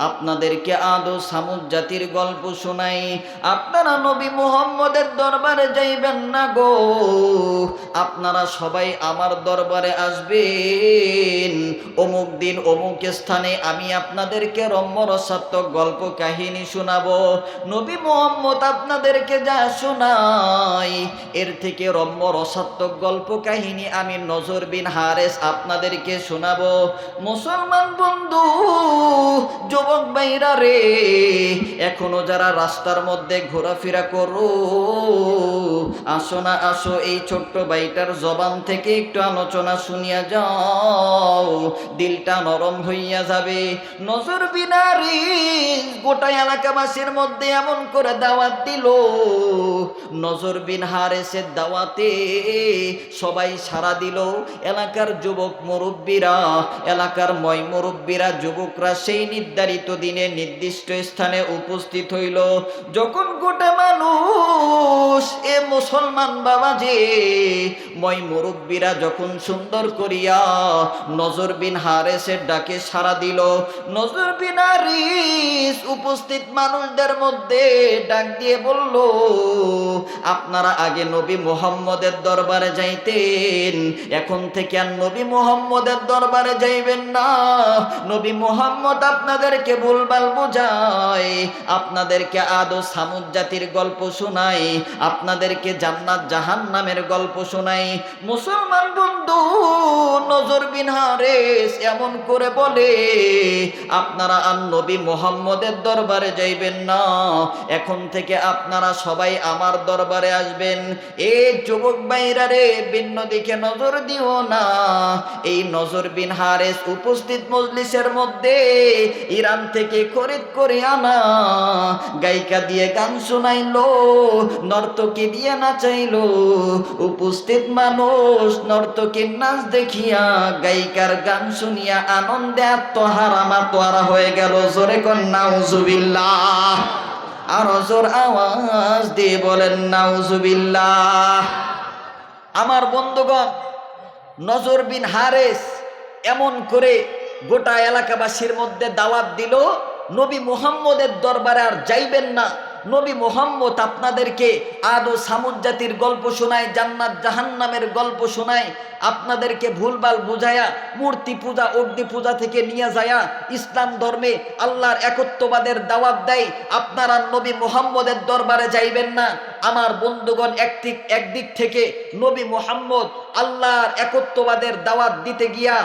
আপনাদেরকে আদ ও সামুদ জাতির গল্প শোনাই। আপনারা নবী মুহাম্মদের দরবারে যাইবেন না গো, আপনারা সবাই আমার দরবারে আসবেন। অমুক দিন অমুক স্থানে আমি আপনাদেরকে রম্যরসাত্মক গল্প কাহিনী শোনাবো। নবী মুহাম্মদ আপনাদেরকে যা শোনাই এর থেকে রম্যরসাত্মক গল্প কাহিনী আমি নজর বিন হারেস আপনাদেরকে শোনাবো। মুসলমান বন্ধু, যুবক ভাইরা রে, এখনো যারা রাস্তার মধ্যে ঘোরাফেরা করো, আসো না আসো, এই ছোট্ট ভাইটার জবান থেকে একটু আলোচনা শুনিয়া যাও, দিলটা নরম হইয়া যাবে। নজর বিনারি গোটা এলাকাবাসীর মধ্যে এমন করে দাওয়াত দিল, নজর বিন হারেসের দাওয়াতে সবাই সাড়া দিল। এলাকার যুবক মুরব্বীরা, এলাকার ময় মুরব্বীরা, যুবকরা সেই নির্ধারিত দিনে নির্দিষ্ট স্থানে উপস্থিত হইল। যখন গোটা মানুষ এ মুসলমান বাবা যে ময় মুরব্বীরা যখন সুন্দর করিয়া নজর বিন হারেসের ডাকে সাড়া দিল, নজর বিন হারিস উপস্থিত মানুষদের মধ্যে ডাক দিয়ে বলল, আপনারা আগে নবী মুহাম্মদের দরবারে যাইতেন, এখন থেকে আর নবী মুহাম্মদের দরবারে যাইবেন না। নবী মুহাম্মদ আপনাদেরকে ভুলভাল বোঝায়, আপনাদেরকে আদ ও সামুদ জাতির গল্প শোনায়, আপনাদেরকে জান্নাত জাহান্নামের গল্প শোনায়। মুসলমান বন্ধু, নজর বিন হারেস এমন করে বলে, আপনারা আর নবী মুহাম্মদের দরবারে যাইবেন না, এখন থেকে আপনারা সবাই আমার দরবারে আসবেন। এই যুবক ভাইরা রে, ভিন্ন দিকে নজর দিও না। এই নজর বিন হারেস উপস্থিত মজলিসের মধ্যে ইরান থেকে খরিদ করে আনা গায়িকা দিয়ে গান শোনাইলো, নর্তকী দিয়ে নাচাইলো। উপস্থিত মানুষ নর্তকীর নাচ দেখিয়া, গায়িকার গান শুনিয়া আনন্দে আত্মহারা মাতোয়ারা হয়ে গেল। জোরে কোন নাউজুবিল্লাহ, আর জোর আওয়াজ দিয়ে বলেন নাউজুবিল্লাহ। আমার বন্ধুগণ, নজর বিন হারেস এমন করে গোটা এলাকাবাসীর মধ্যে দাওয়াত দিল, নবী মুহাম্মদের দরবারে আর যাইবেন না। নবী মুহাম্মদ আপনাদেরকে আদ ও সামুদ জাতির গল্প শোনায়, জান্নাত জাহান্নামের গল্প শোনায়, আপনাদেরকে ভুলভাল বুঝায়া মূর্তি পূজা অগ্নি পূজা থেকে নিয়ে যায়া ইসলাম ধর্মে আল্লাহর একত্ববাদের দাওয়াত দেয়। আপনারা নবী মুহাম্মদের দরবারে যাইবেন না। আমার বন্ধুগণ, একদিক থেকে নবী মুহাম্মদ আল্লাহর একত্ববাদের দাওয়াত দিতে গিয়া,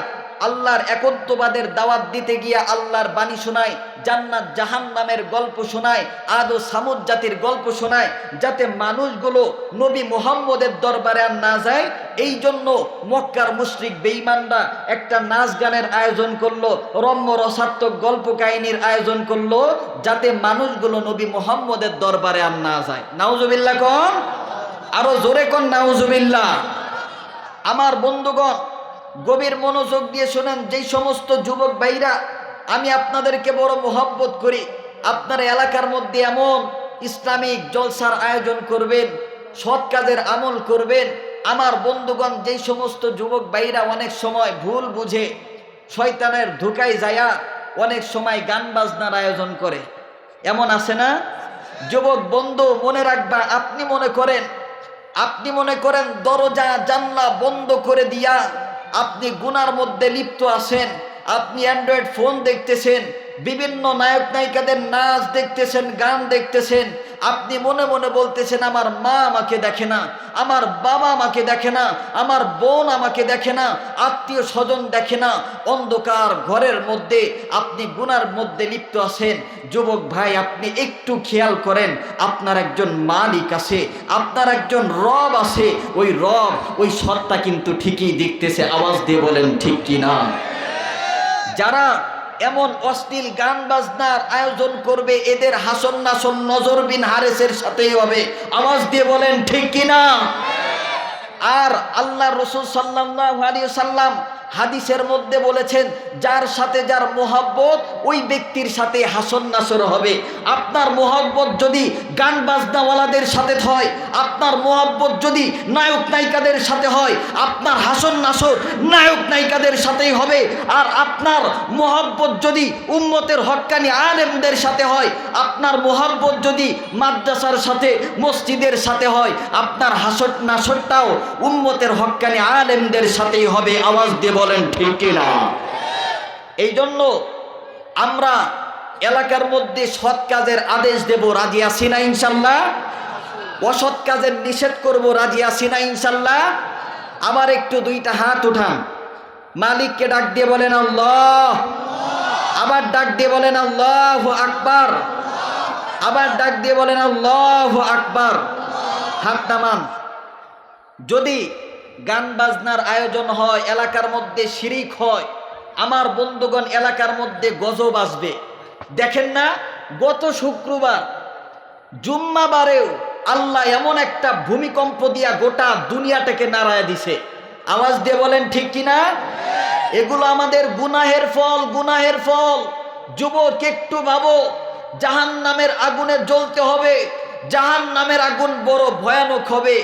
আল্লাহর একত্ববাদের দাওয়াত দিতে গিয়া আল্লাহর বাণী শোনায়, জান্নাত জাহান্নামের গল্প শোনায়, আদ ও সামুদ জাতির গল্প শোনায়, যাতে মানুষগুলো নবী মুহাম্মদের দরবারে আর না যায়। এই জন্য মক্কার মুশরিক বেঈমানরা একটা নাচ গানের আয়োজন করলো, রম্য রসাত্মক গল্প কাহিনীর আয়োজন করলো, যাতে মানুষগুলো নবী মুহাম্মদের দরবারে আর না যায়। নাউজুবিল্লাহ কোন, আরো জোরে কোন নাউজুবিল্লাহ। আমার বন্ধুগণ, গভীর মনোযোগ দিয়ে শোনেন। যেই সমস্ত যুবক ভাইরা আমি আপনাদেরকে বড় মোহাব্বত করি, আপনারা এলাকার মধ্যে এমন ইসলামিক জলসার আয়োজন করবেন, সৎ কাজের আমল করবেন। আমার বন্ধুগণ, যেই সমস্ত যুবক ভাইরা অনেক সময় ভুল বুঝে শয়তানের ধোঁকায় যায়া অনেক সময় গান বাজনার আয়োজন করে, এমন আছে না? যুবক বন্ধু, মনে রাখবা, আপনি মনে করেন দরজা জানলা বন্ধ করে দিয়া আপনি গুনার মধ্যে লিপ্ত আছেন। আপনি অ্যান্ড্রয়েড ফোন দেখতেছেন, বিভিন্ন নায়ক নায়িকাদের নাচ দেখতেছেন, গান দেখতেছেন। আপনি মনে মনে বলতেছেন, আমার মা আমাকে দেখে না, আমার বাবা আমাকে দেখে না, আমার বোন আমাকে দেখে না, আত্মীয় স্বজন দেখে না। অন্ধকার ঘরের মধ্যে আপনি গুনার মধ্যে লিপ্ত আছেন। যুবক ভাই, আপনি একটু খেয়াল করেন, আপনার একজন মালিক আছে, আপনার একজন রব আছে। ওই রব, ওই সত্তা কিন্তু ঠিকই দেখতেছে। আওয়াজ দিয়ে বলেন ঠিক কি না? যারা এমন অশ্লীল গান বাজনার আয়োজন করবে, এদের হাসন নাসন নজর বিন হারেসের সাথেই হবে। আওয়াজ দিয়ে বলেন ঠিক কিনা? আর আল্লাহ রাসূল সাল্লাল্লাহু আলাইহি ওয়াসাল্লাম হাদিসের মধ্যে বলেছেন, যার সাথে যার মোহাব্বত ওই ব্যক্তির সাথে হাসন নাসর হবে। আপনার মোহাব্বত যদি গান বাজনাওয়ালাদের সাথে হয়, আপনার মোহাব্বত যদি নায়ক নায়িকাদের সাথে হয়, আপনার হাসন নাসর নায়ক নায়িকাদের সাথেই হবে। আর আপনার মোহাব্বত যদি উম্মতের হক্কানি আলেমদের সাথে হয়, আপনার মোহাব্বত যদি মাদ্রাসার সাথে মসজিদের সাথে হয়, আপনার হাসর নাসরটাও উম্মতের হক্কানি আলেমদের সাথেই হবে। আওয়াজ দিয়ে বলেন ঠিক কিনা? এই জন্য আমরা এলাকার মধ্যে সৎ কাজের আদেশ দেব, রাজি আছি না ইনশাল্লাহ? অসৎ কাজের নিষেধ করব, রাজি আছি না ইনশাল্লাহ? আবার একটু দুইটা হাত উঠান, মালিককে ডাক দিয়ে বলেন আল্লাহ। আবার ডাক দিয়ে বলেন আল্লাহু আকবার। আবার ডাক দিয়ে বলেন আল্লাহু আকবার। হাত নামান। যদি গান বাজনার আয়োজন হয়, এলাকার মধ্যে শিরিক হয়, আমার বন্ধুগণ এলাকার মধ্যে গজব আসবে। দেখেন না, গত শুক্রবার জুম্মাবারেও আল্লাহ এমন একটা ভূমিকম্প দিয়া গোটা দুনিয়াটাকে নাড়ায় দিছে। আওয়াজ দিয়ে বলেন ঠিক কিনা? এগুলো আমাদের গুনাহের ফল, গুনাহের ফল। যুবক একটু ভাবো, জাহান্নামের আগুনে জ্বলতে হবে। জাহান্নামের আগুন বড় ভয়ানক হবে,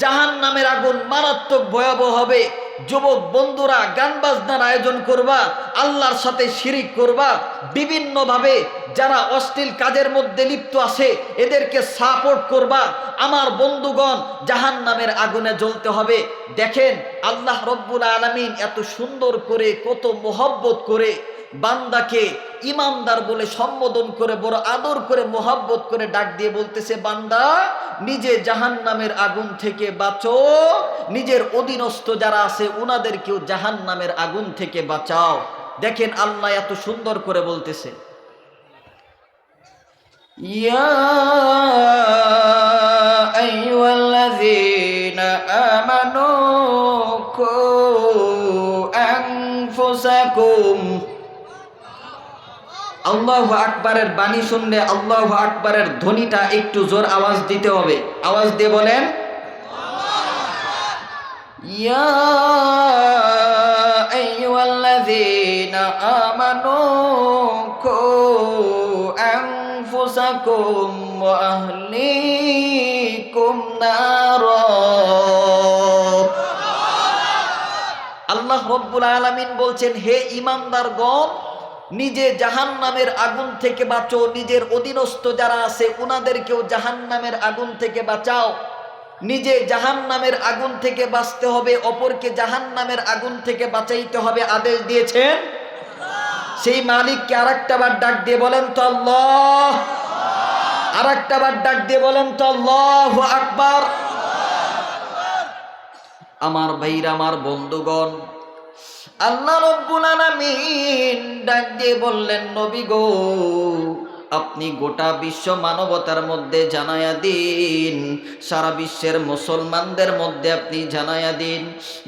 জাহান্নামের আগুন মারাত্মক ভয়াবহ হবে। যুবক বন্ধুরা, গান বাজনার আয়োজন করবা, আল্লাহর সাথে শিরিক করবা, বিভিন্নভাবে যারা অশ্লীল কাজের মধ্যে লিপ্ত আছে এদেরকে সাপোর্ট করবা। আমার বন্ধুগণ, জাহান্নামের আগুনে জ্বলতে হবে। দেখেন আল্লাহ রব্বুল আলামিন এত সুন্দর করে, কত মোহব্বত করে বান্দাকে ইমানদার বলে সম্বোধন করে, বড় আদর করে, মোহাব্বত করে ডাক দিয়ে বলতেছে, বান্দা নিজে জাহান্নামের আগুন থেকে বাঁচো, নিজের অধীনস্থ যারা আছে উনাদেরকেও জাহান্নামের আগুন থেকে বাঁচাও। দেখেন আল্লাহ এত সুন্দর করে বলতেছে, ইয়া আইয়ুহাল্লাযীনা আমানু কু আনফুসাকুম। আল্লাহু আকবারের বাণী শুনলে আল্লাহু আকবারের ধ্বনিটা একটু জোর আওয়াজ দিতে হবে। আওয়াজ দিয়ে বলেন, ইয়া আইয়ুহাল্লাযীনা আমানু কু আনফুসাকুম ওয়া আহলিকুম নারা। আল্লাহ রব্বুল আলামিন বলছেন, হে ঈমানদারগণ, নিজে জাহান্নামের আগুন থেকে বাঁচো, নিজের অধীনস্থ যারা আছে উনাদেরকেও জাহান্নামের আগুন থেকে বাঁচাও। নিজে জাহান্নামের আগুন থেকে বাঁচতে হবে, অপরকে জাহান্নামের আগুন থেকে বাঁচাইতে হবে, আদেশ দিয়েছেন সেই মালিককে। আরেকটা বার ডাক দিয়ে বলেন তো আল্লাহ। আরেকটা বার ডাক দিয়ে বলেন তো আল্লাহু আকবার। আমার ভাইরা, আমার বন্ধুগণ, আল্লাহ রব্বুল আলামিন ডাক দিয়ে বললেন, নবী গো, আপনি গোটা বিশ্ব মানবতার মধ্যে জানায়া দিন, সারা বিশ্বের মুসলমানদের মধ্যে আপনি জানায়া দিন,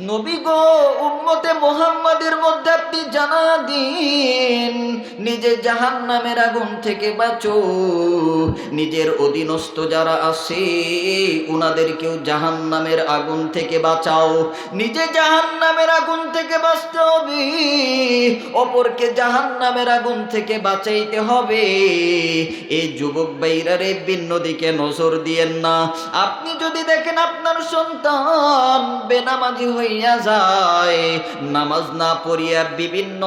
নবী গো, উম্মতে মুহাম্মাদের মধ্যে আপনি জানায়া দিন, নিজে জাহান্নামের আগুন থেকে বাঁচো, নিজের অধীনস্থ যারা আছে উনাদেরকেও জাহান্নামের আগুন থেকে বাঁচাও। নিজে জাহান্নামের আগুন থেকে বাঁচতে হবে, অপরকে জাহান্নামের আগুন থেকে বাঁচাইতে হবে। এই যুবক ভাইরা রে, ভিন্ন দিকে নজর দিয়েন না। আপনি যদি দেখেন আপনার সন্তান বেনামাজি হইয়া যায়, নামাজ না পড়িয়া বিভিন্ন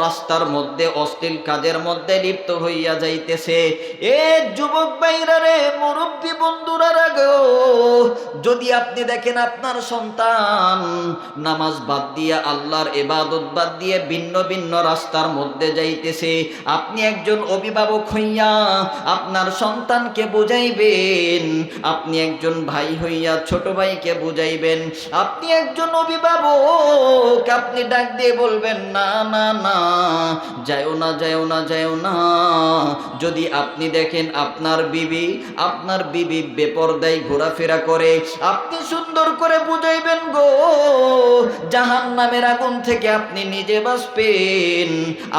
রাস্তার মধ্যে অশ্লীল কাজের মধ্যে লিপ্ত হইয়া যাইতেছে, এ যুবক ভাইরা রে, মুরব্বী বন্ধুরা রাগো, যদি আপনি দেখেন আপনার সন্তান নামাজ বাদ দিয়া, আল্লাহর ইবাদত বাদ দিয়ে ভিন্ন ভিন্ন রাস্তার মধ্যে যাইতেছে, আপনি একজন অভিভাবক হইয়া আপনার সন্তানকে বুঝাইবেন। আপনি একজন ভাই হইয়া ছোট ভাইকে বুঝাইবেন। আপনি একজন অভিভাবক, আপনি ডাক দিয়ে বলবেন, না না না, যাও না, যাও না, যাও না। যদি আপনি দেখেন আপনার বিবি বেপরদায় ঘোরাফেরা করে, আপনি সুন্দর সুন্দর করে বুঝাইবেন গো, জাহান্নামের আগুন থেকে আপনি নিজে বাঁচবেন,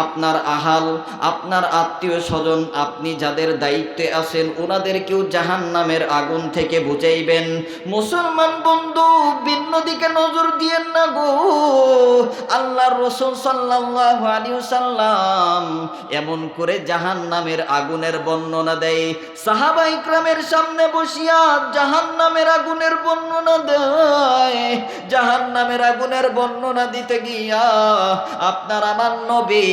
আপনার আহাল, আপনার আত্মীয় স্বজন, আপনি যাদের দায়িত্বে আছেন ওনাদেরকেও জাহান্নামের আগুন থেকে বুঝাইবেন। মুসলমান বন্ধু, ভিন্ন দিকে নজর দিয়েন না গো। আল্লাহর রাসূল সাল্লাল্লাহু আলাইহি ওয়াসাল্লাম এমন করে জাহান্নামের আগুনের বর্ণনা দেয়, সাহাবা ইকরামের সামনে বসিয়া জাহান্নামের আগুনের বর্ণনা দেয়। জাহান্নামের আগুনের বর্ণনা দিতে গিয়া আপনার আমার নবী